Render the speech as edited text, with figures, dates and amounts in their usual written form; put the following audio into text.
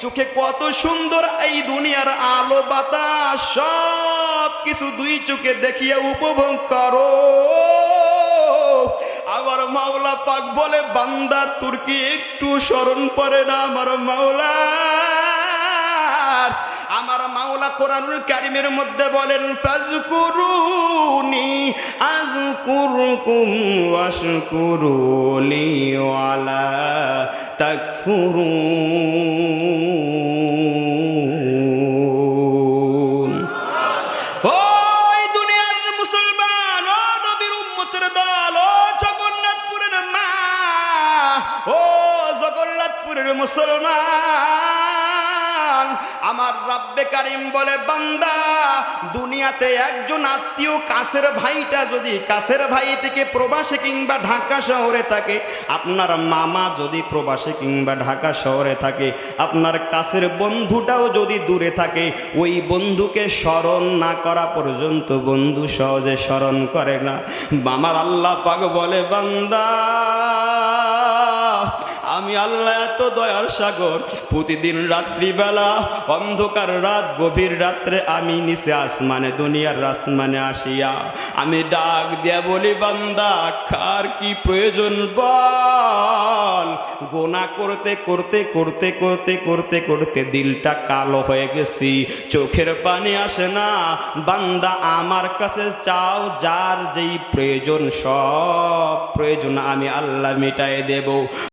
চোখে কত সুন্দর এই দুনিয়ার আলো বাতাস সব কিছু দুই চোখে দেখিয়ে উপভোগ করো। আমার মাওলা পাক বলে, বান্দা তোর কি একটু স্মরণ পড়ে না আমার মাওলা? আমার মাওলা কোরআনুল কারীমের মধ্যে বলেন, ফাযকুরুনি আযকুরুকুম ওয়াশকুরুলি ওয়ালা তাকফুরুন। ওই দুনিয়ার মুসলমান, ও নবীর উম্মতের দল, ও জগন্নাথপুরের মা, ও জগন্নাথপুরের মুসলমান, আমার রব্বে কারিম বলে, বান্দা দুনিয়াতে একজন আত্মীয় কাছের ভাইটা যদি কাছের ভাই থেকে প্রবাসে কিংবা ঢাকা শহরে থাকে, আপনার মামা যদি প্রবাসে কিংবা ঢাকা শহরে থাকে, আপনার কাছের বন্ধুটাও যদি দূরে থাকে, ওই বন্ধুকে স্মরণ না করা পর্যন্ত বন্ধু সহজে স্মরণ করে না। আমার আল্লাহ পাক বলে, বান্দা আমি আল্লাহ এত দয়ার সাগর, প্রতিদিন রাত্রিবেলা অন্ধকার রাত গভীর রাত্রে আমি নিচে আসমানে দুনিয়ার আসমানে আসিয়া আমি ডাক দিয়া বলি, বান্দা কার কি প্রয়োজন বল। গোনা করতে করতে করতে করতে করতে করতে দিলটা কালো হয়ে গেছি, চোখের পানি আসে না। বান্দা আমার কাছে চাও, যার যেই প্রয়োজন সব প্রয়োজন আমি আল্লাহ মিটাই দেব।